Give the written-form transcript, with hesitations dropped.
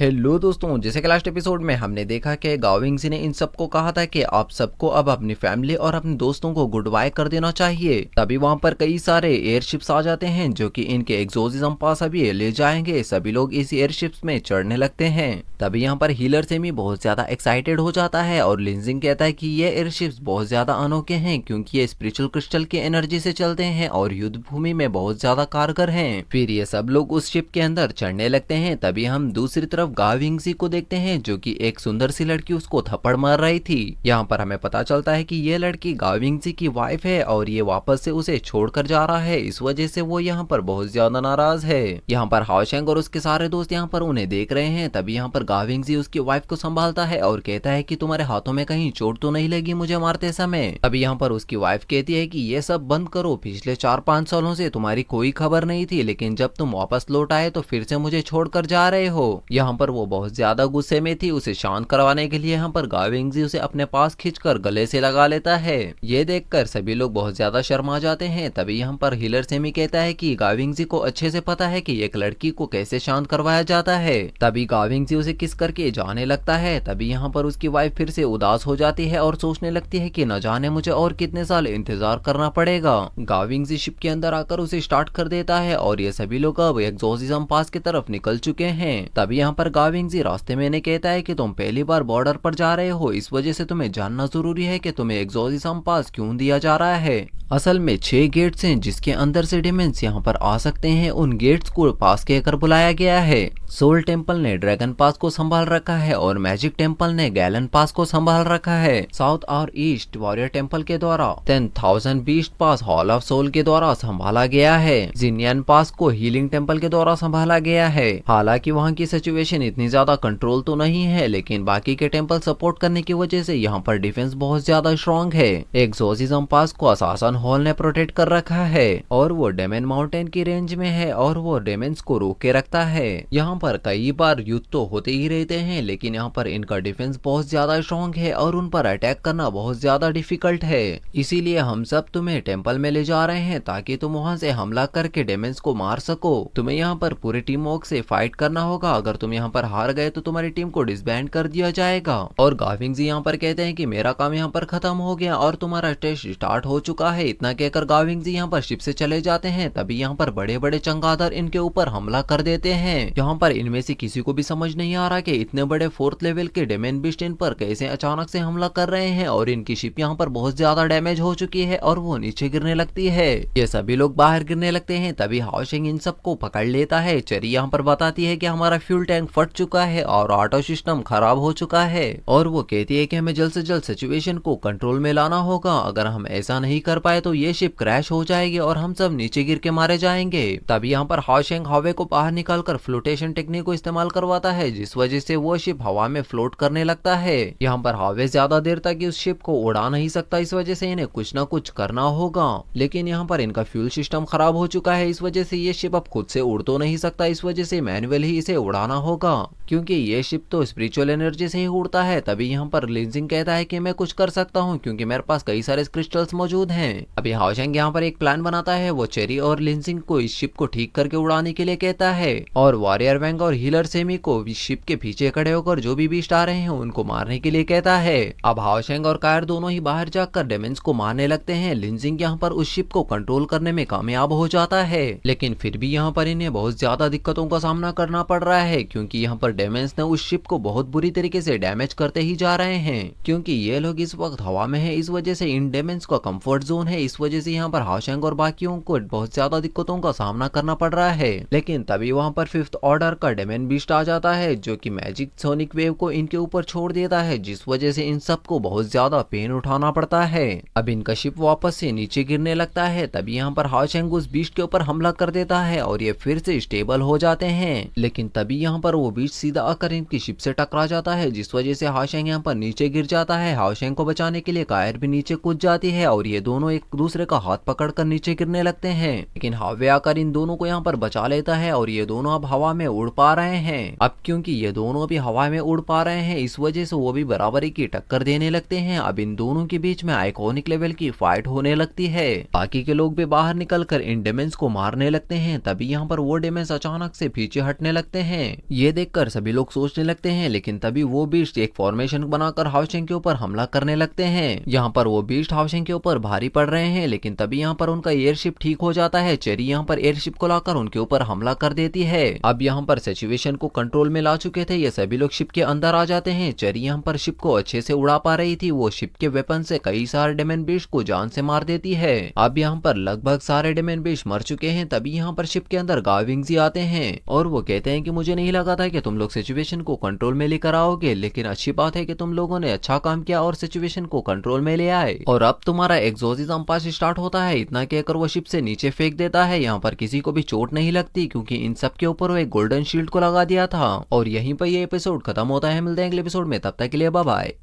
Hello दोस्तों, जैसे कि लास्ट एपिसोड में हमने देखा कि गाओ विंगजी ने इन सबको कहा था कि आप सबको अब अपनी फैमिली और अपने दोस्तों को गुड बाय कर देना चाहिए। तभी वहां पर कई सारे एयरशिप्स आ जाते हैं जो कि इनके एग्जोसिज्म पास अभी ले जाएंगे। सभी लोग इस एयरशिप्स में चढ़ने लगते हैं। तभी यहाँ पर हीलर सेमी बहुत ज्यादा एक्साइटेड हो जाता है और लिंजिंग कहता है कि ये एयरशिप्स बहुत ज्यादा अनोखे हैं क्योंकि ये स्पिरिचुअल क्रिस्टल की एनर्जी से चलते हैं और युद्ध भूमि में बहुत ज्यादा कारगर हैं। फिर ये सब लोग उस शिप के अंदर चढ़ने लगते हैं। तभी हम दूसरी तरफ गाओ विंगजी को देखते हैं जो कि एक सुंदर सी लड़की उसको थप्पड़ मार रही थी। यहाँ पर हमें पता चलता है कि ये लड़की गाओ विंगजी की वाइफ है और ये वापस से उसे छोड़कर जा रहा है। इस वजह से वो यहाँ पर बहुत ज्यादा नाराज है। यहाँ पर हाओशेंग और उसके सारे दोस्त यहाँ पर उन्हें देख रहे हैं। तभी यहाँ पर गाओ विंगजी उसकी वाइफ को संभालता है और कहता है कि तुम्हारे हाथों में कहीं चोट तो नहीं लगी मुझे मारते समय। तभी यहाँ पर उसकी वाइफ कहती है कि ये सब बंद करो, पिछले 4-5 सालों से तुम्हारी कोई खबर नहीं थी, लेकिन जब तुम वापस लौट आए तो फिर से मुझे छोड़कर जा रहे हो। यहाँ पर वो बहुत ज्यादा गुस्से में थी। उसे शांत करवाने के लिए यहाँ पर गाओ विंगजी उसे अपने पास खींचकर गले से लगा लेता है। ये देखकर सभी लोग बहुत ज्यादा शर्मा जाते हैं। तभी यहाँ पर हीलर सेमी कहता है कि गाओ विंगजी को अच्छे से पता है कि एक लड़की को कैसे शांत करवाया जाता है। तभी गाओ विंगजी उसे किस करके जाने लगता है। तभी यहाँ पर उसकी वाइफ फिर से उदास हो जाती है और सोचने लगती है कि न जाने मुझे और कितने साल इंतजार करना पड़ेगा। गाओ विंगजी शिप के अंदर आकर उसे स्टार्ट कर देता है और ये सभी लोग अब एग्जोसिज्म पास की तरफ निकल चुके हैं। तभी यहाँ पर गाओ विंगजी रास्ते में कहता है कि तुम पहली बार बॉर्डर पर जा रहे हो, इस वजह से तुम्हें जानना जरूरी है कि तुम्हें एग्जोसिज्म पास क्यों दिया जा रहा है। असल में 6 गेट्स हैं जिसके अंदर से डेमन्स यहाँ पर आ सकते हैं। उन गेट्स को पास कहकर बुलाया गया है। सोल टेम्पल ने ड्रैगन पास को संभाल रखा है और मैजिक टेम्पल ने गैलन पास को संभाल रखा है। साउथ और ईस्ट वॉरियर टेम्पल के द्वारा 10,000 बीस्ट पास हॉल ऑफ सोल के द्वारा संभाला गया है। जिनियन पास को हीलिंग टेम्पल के द्वारा संभाला गया है। हालांकि वहाँ की सिचुएशन इतनी ज्यादा कंट्रोल तो नहीं है, लेकिन बाकी के टेम्पल सपोर्ट करने की वजह से यहाँ पर डिफेंस बहुत ज्यादा स्ट्रॉन्ग है। एग्जोसिज्म पास को असासन हॉल ने प्रोटेक्ट कर रखा है और वो डेमन माउंटेन की रेंज में है और वो डेमन्स को रोक के रखता है। यहाँ पर कई बार युद्ध तो होते ही रहते हैं, लेकिन यहाँ पर इनका डिफेंस बहुत ज्यादा स्ट्रॉन्ग है और उन पर अटैक करना बहुत ज्यादा डिफिकल्ट है। इसीलिए हम सब तुम्हें टेम्पल में ले जा रहे हैं ताकि तुम वहाँ से हमला करके डेमन्स को मार सको। तुम्हें यहाँ पर पूरे टीम वर्क से फाइट करना होगा। अगर तुम यहाँ पर हार गए तो तुम्हारी टीम को डिसबैंड कर दिया जाएगा। और गाओ विंगजी यहाँ पर कहते हैं कि मेरा काम यहाँ पर खत्म हो गया और तुम्हारा टेस्ट स्टार्ट हो चुका है। इतना कहकर गाओ विंगजी यहाँ पर शिप से चले जाते हैं। तभी यहाँ पर बड़े बड़े चंगादर इनके ऊपर हमला कर देते हैं। यहाँ पर इनमें से किसी को भी समझ नहीं आ रहा कि इतने बड़े 4th लेवल के डेमन बिस्ट इन पर कैसे अचानक से हमला कर रहे हैं और इनकी शिप यहाँ पर बहुत ज्यादा डैमेज हो चुकी है और वो नीचे गिरने लगती है। ये सभी लोग बाहर गिरने लगते हैं। तभी हाओशेंग इन सबको पकड़ लेता है। चेरी यहाँ पर बताती है कि हमारा फ्यूल टैंक फट चुका है और ऑटो सिस्टम खराब हो चुका है और वो कहती है कि हमें जल्द से जल्द सिचुएशन को कंट्रोल में लाना होगा। अगर हम ऐसा नहीं कर पाए तो ये शिप क्रैश हो जाएगी और हम सब नीचे गिर के मारे जाएंगे। तभी यहाँ पर हाओशेंग हवे को बाहर निकालकर फ्लोटेशन टेक्निक को इस्तेमाल करवाता है, जिस वजह से वो शिप हवा में फ्लोट करने लगता है। यहाँ पर हवे ज्यादा देर तक उस शिप को उड़ा नहीं सकता, इस वजह से इन्हें कुछ ना कुछ करना होगा। लेकिन यहाँ पर इनका फ्यूल सिस्टम खराब हो चुका है, इस वजह से ये शिप अब खुद से उड़ तो नहीं सकता। इस वजह से मैनुअल ही इसे उड़ाना होगा क्योंकि ये शिप तो स्पिरिचुअल एनर्जी से ही उड़ता है। तभी यहाँ पर लिंजिंग कहता है कि मैं कुछ कर सकता हूँ क्योंकि मेरे पास कई सारे क्रिस्टल्स मौजूद हैं। अभी हाओशेंग यहाँ पर एक प्लान बनाता है। वो चेरी और लिंजिंग को इस शिप को ठीक करके उड़ाने के लिए कहता है और वॉरियर वैंग और हीलर सेमी को इस शिप के पीछे खड़े होकर जो भी बीस्ट आ रहे हैं उनको मारने के लिए कहता है। अब हाओशेंग और कायर दोनों ही बाहर जाकर डेमन्स को मारने लगते हैं। लिंजिंग यहाँ पर उस शिप को कंट्रोल करने में कामयाब हो जाता है, लेकिन फिर भी यहाँ पर इन्हें बहुत ज्यादा दिक्कतों का सामना करना पड़ रहा है क्योंकि यहाँ पर डेमन्स ने उस शिप को बहुत बुरी तरीके से डैमेज करते ही जा रहे हैं। क्योंकि ये लोग इस वक्त हवा में है, इस वजह से इन डेमन्स का कंफर्ट जोन है। इस वजह से यहाँ पर हाओशेंग और बाकियों को बहुत ज्यादा दिक्कतों का सामना करना पड़ रहा है। लेकिन तभी वहाँ पर 5th ऑर्डर का डेमन बीस्ट आ जाता है जो कि मैजिक सोनिक वेव को इनके ऊपर छोड़ देता है, जिस वजह से इन सबको बहुत ज्यादा पेन उठाना पड़ता है। अब इनका शिप वापस से नीचे गिरने लगता है। तभी यहाँ पर हाओशेंग उस बीस्ट के ऊपर हमला कर देता है और ये फिर से स्टेबल हो जाते हैं। लेकिन तभी यहाँ पर वो बीस्ट सीधा आकर इनकी शिप से टकरा जाता है, जिस वजह से हाओशेंग यहाँ पर नीचे गिर जाता है। हाओशेंग को बचाने के लिए कायर भी नीचे कूद जाती है और ये दोनों एक दूसरे का हाथ पकड़कर नीचे गिरने लगते हैं। लेकिन हावे आकर इन दोनों को यहाँ पर बचा लेता है और ये दोनों अब हवा में उड़ पा रहे हैं। अब क्योंकि ये दोनों भी हवा में उड़ पा रहे हैं, इस वजह से वो भी बराबरी की टक्कर देने लगते हैं। अब इन दोनों के बीच में आइकॉनिक लेवल की फाइट होने लगती है। बाकी के लोग भी बाहर निकलकर इन डेमंस को मारने लगते हैं। तभी यहाँ पर वो डेमंस अचानक से पीछे हटने लगते हैं। ये देखकर सभी लोग सोचने लगते हैं, लेकिन तभी वो बीस्ट एक फॉर्मेशन बनाकर हाउसिंग के ऊपर हमला करने लगते हैं। यहाँ पर वो बीस्ट हाउसिंग के ऊपर भारी पड़ रहे हैं, लेकिन तभी यहाँ पर उनका एयरशिप ठीक हो जाता है। चेरी यहाँ पर एयरशिप को लाकर उनके ऊपर हमला कर देती है। अब यहाँ पर सिचुएशन को कंट्रोल में ला चुके थे ये सभी लोग शिप के अंदर आ जाते हैं। चेरी यहाँ पर शिप को अच्छे से उड़ा पा रही थी। वो शिप के वेपन से कई सारे डेमन बीस्ट को जान से मार देती है। अब यहाँ पर लगभग सारे डेमन बीस्ट मर चुके हैं। तभी यहाँ पर शिप के अंदर गाविंग्स आते हैं और वो कहते हैं कि मुझे नहीं लगा था कि तुम लोग सिचुएशन को कंट्रोल में लेकर आओगे, लेकिन अच्छी बात है कि तुम लोगों ने अच्छा काम किया और सिचुएशन को कंट्रोल में ले आए। और अब तुम्हारा एक्सोसिज्म पास स्टार्ट होता है। इतना कहकर वो शिप से नीचे फेंक देता है। यहाँ पर किसी को भी चोट नहीं लगती क्योंकि इन सब के ऊपर वो एक गोल्डन शील्ड को लगा दिया था। और यहीं पर ये एपिसोड खत्म होता है। मिलते हैं अगले एपिसोड में, तब तक के लिए बाय बाय।